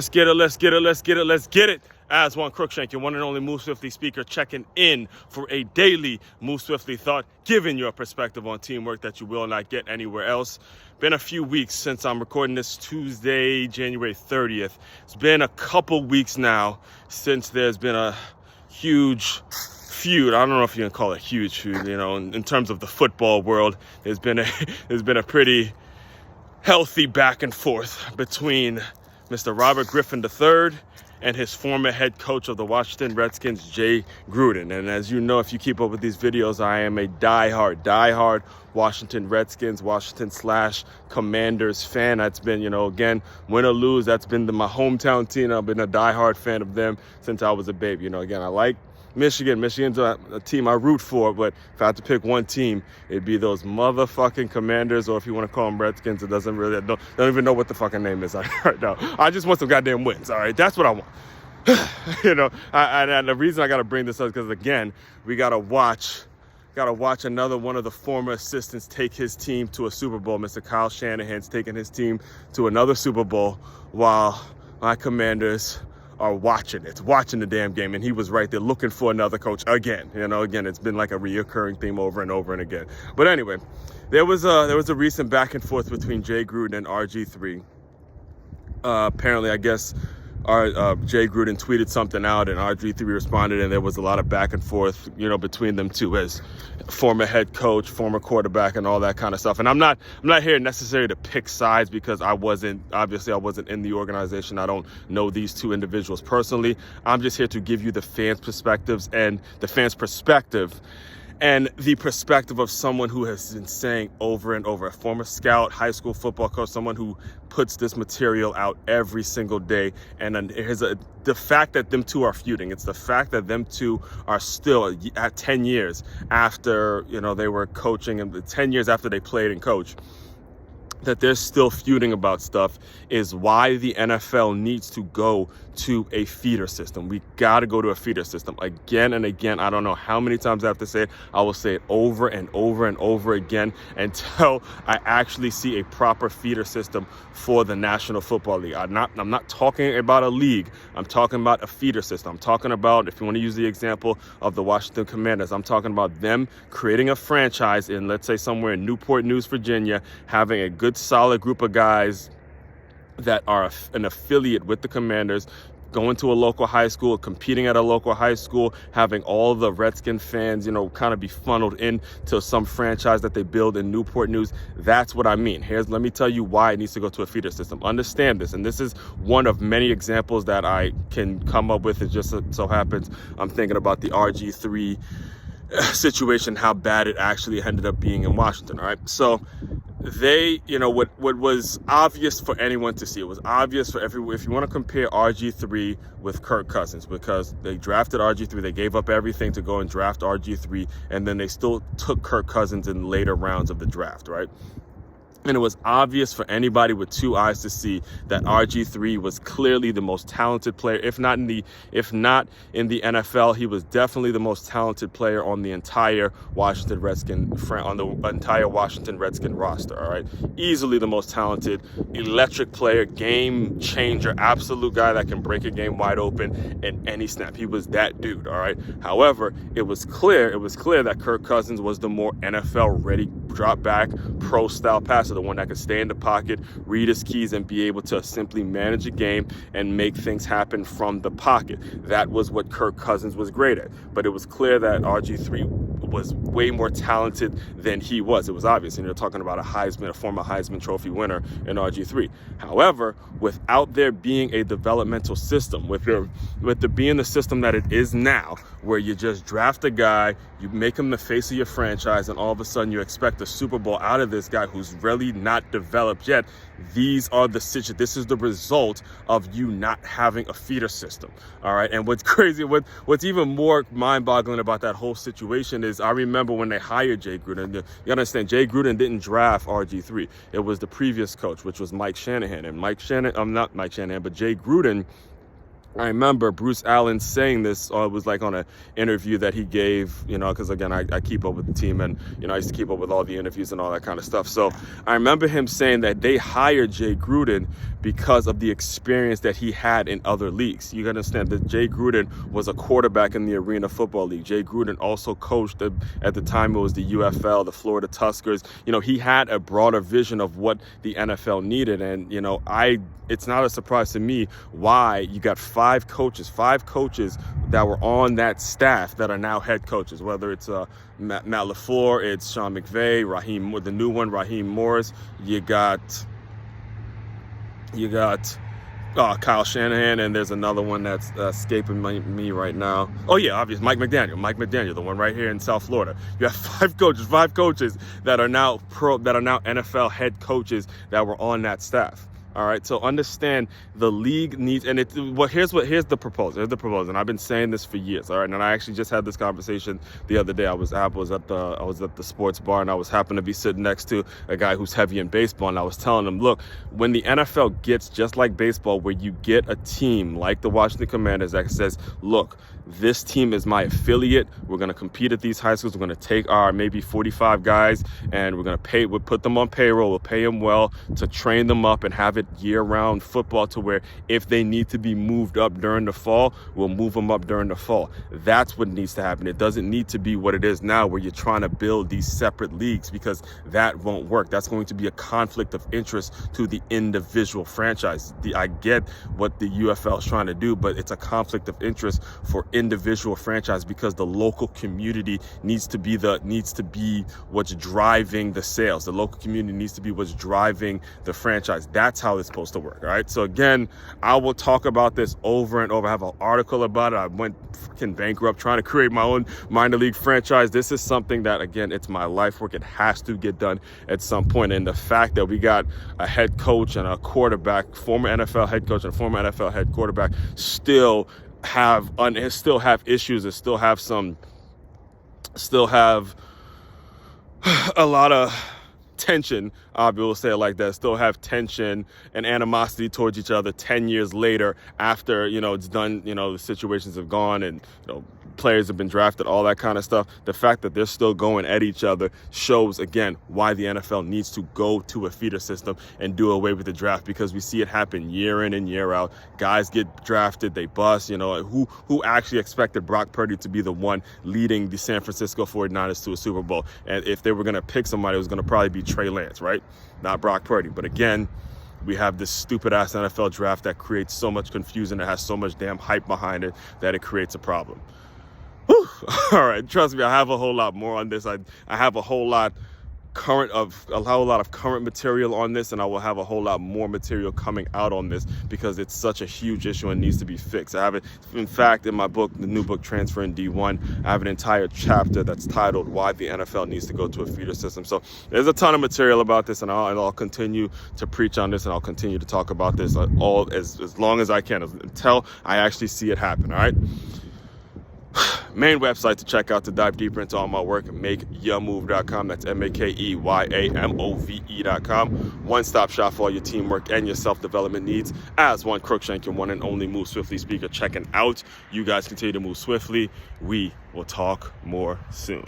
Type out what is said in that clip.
Let's get it, let's get it, let's get it, let's get it. Aswand Cruickshank, your one and only Move Swiftly speaker, checking in for a daily Move Swiftly thought, giving you a perspective on teamwork that you will not get anywhere else. Been a few weeks since I'm recording this Tuesday, January 30th. It's been a couple weeks now since there's been a huge feud. I don't know if you can call it huge feud, in terms of the football world. There's been a pretty healthy back and forth between Mr. Robert Griffin III and his former head coach of the Washington Redskins, Jay Gruden. And as you know, if you keep up with these videos, I am a diehard Washington Redskins, Washington/Commanders fan. That's been, again, win or lose, that's been my hometown team. I've been a diehard fan of them since I was a baby. Again, I like Michigan. Michigan's a team I root for, but if I had to pick one team, it'd be those motherfucking Commanders, or if you want to call them Redskins, it doesn't really, don't even know what the fucking name is right now. I just want some goddamn wins, all right? That's what I want. And the reason I got to bring this up is because, again, we got to watch another one of the former assistants take his team to a Super Bowl. Mr. Kyle Shanahan's taking his team to another Super Bowl while my Commanders are watching the damn game. And he was right there looking for another coach again. Again, it's been like a reoccurring theme over and over and again. But anyway, there was a recent back and forth between Jay Gruden and RG3. Apparently, I guess Jay Gruden tweeted something out and RG3 responded, and there was a lot of back and forth, between them two as former head coach, former quarterback, and all that kind of stuff. And I'm not here necessarily to pick sides because I wasn't in the organization. I don't know these two individuals personally. I'm just here to give you the fans' perspectives and the fans' perspective and the perspective of someone who has been saying over and over, a former scout, high school football coach, someone who puts this material out every single day. And then the fact that them two are feuding, it's the fact that them two are still at 10 years after, they were coaching, and 10 years after they played and coached, that they're still feuding about stuff is why the NFL needs to go to a feeder system. We got to go to a feeder system again and again. I don't know how many times I have to say it. I will say it over and over and over again until I actually see a proper feeder system for the National Football League. I'm not talking about a league. I'm talking about a feeder system. I'm talking about, if you want to use the example of the Washington Commanders, I'm talking about them creating a franchise in, let's say, somewhere in Newport News, Virginia, having a good solid group of guys that are an affiliate with the Commanders, going to a local high school, competing at a local high school, having all the Redskin fans, kind of be funneled into some franchise that they build in Newport News. That's what I mean. Let me tell you why it needs to go to a feeder system. Understand this, and this is one of many examples that I can come up with. It just so happens I'm thinking about the RG3 situation, how bad it actually ended up being in Washington, all right? So they, what was obvious for anyone to see, it was obvious for everyone. If you want to compare RG3 with Kirk Cousins, because they drafted RG3, they gave up everything to go and draft RG3, and then they still took Kirk Cousins in later rounds of the draft, right? And it was obvious for anybody with two eyes to see that RG3 was clearly the most talented player, if not in the NFL. He was definitely the most talented player on the entire Washington Redskin roster. All right, easily the most talented, electric player, game changer, absolute guy that can break a game wide open in any snap. He was that dude. All right. However, it was clear that Kirk Cousins was the more NFL ready, drop back, pro style passer. The one that could stay in the pocket, read his keys, and be able to simply manage a game and make things happen from the pocket. That was what Kirk Cousins was great at. But it was clear that RG3 was way more talented than he was. It was obvious. And you're talking about a former Heisman Trophy winner in RG3. However, without there being a developmental system, with there being the system that it is now, where you just draft a guy, you make him the face of your franchise, and all of a sudden you expect a Super Bowl out of this guy who's really not developed yet. This is the result of you not having a feeder system. All right. And what's crazy, what's even more mind-boggling about that whole situation is, I remember when they hired Jay Gruden. You understand, Jay Gruden didn't draft RG3. It was the previous coach, which was Mike Shanahan. And Jay Gruden I remember Bruce Allen saying this, it was like on an interview that he gave, because again, I keep up with the team, and, I used to keep up with all the interviews and all that kind of stuff. So I remember him saying that they hired Jay Gruden because of the experience that he had in other leagues. You understand that Jay Gruden was a quarterback in the Arena Football League. Jay Gruden also coached, at the time it was the UFL, the Florida Tuskers. He had a broader vision of what the NFL needed. And, it's not a surprise to me why you got five coaches that were on that staff that are now head coaches, whether it's Matt LaFleur, it's Sean McVay, the new one, Raheem Morris. You got Kyle Shanahan, and there's another one that's escaping me right now. Oh yeah, obviously Mike McDaniel, the one right here in South Florida. You have five coaches that are now NFL head coaches that were on that staff. All right, so understand the league needs, and here's the proposal. And I've been saying this for years. All right, and I actually just had this conversation the other day. I was at the sports bar, and I was happened to be sitting next to a guy who's heavy in baseball, and I was telling him, look, when the NFL gets just like baseball, where you get a team like the Washington Commanders that says, look, this team is my affiliate. We're going to compete at these high schools. We're going to take our maybe 45 guys, and we're going to we'll put them on payroll. We'll pay them well to train them up and have it year-round football, to where if they need to be moved up during the fall, we'll move them up during the fall. That's what needs to happen. It doesn't need to be what it is now, where you're trying to build these separate leagues, because that won't work. That's going to be a conflict of interest to the individual franchise. I get what the UFL is trying to do, but it's a conflict of interest for individual franchise, because the local community needs to be what's driving the sales. The local community needs to be what's driving the franchise. That's how it's supposed to work. All right. So again, I will talk about this over and over. I have an article about it. I went freaking bankrupt trying to create my own minor league franchise. This is something that, again, it's my life work. It has to get done at some point. And the fact that we got a head coach and a quarterback, former NFL head coach and former NFL head quarterback, still have issues, and still have a lot of tension, we'll say it like that, still have tension and animosity towards each other 10 years later, after, it's done, the situations have gone, and, players have been drafted, all that kind of stuff. The fact that they're still going at each other shows, again, why the NFL needs to go to a feeder system and do away with the draft, because we see it happen year in and year out. Guys get drafted, they bust. Who actually expected Brock Purdy to be the one leading the San Francisco 49ers to a Super Bowl? And if they were going to pick somebody, it was going to probably be Trey Lance, right? Not Brock Purdy. But again, we have this stupid-ass NFL draft that creates so much confusion, that has so much damn hype behind it, that it creates a problem. Whew. All right, trust me, I have a whole lot more on this. I have a whole lot of current material on this, and I will have a whole lot more material coming out on this, because it's such a huge issue and needs to be fixed. I have it, in fact, in my book, the new book, Transferring D1, I have an entire chapter that's titled Why the NFL Needs to Go to a Feeder System. So there's a ton of material about this, and I'll continue to preach on this, and I'll continue to talk about this as long as I can, until I actually see it happen. All right. Main website to check out to dive deeper into all my work, makeyourmove.com. That's MakeYamove.com. One-stop shop for all your teamwork and your self-development needs. Aswand Cruickshank, your one and only Move Swiftly speaker, checking out. You guys continue to move swiftly. We will talk more soon.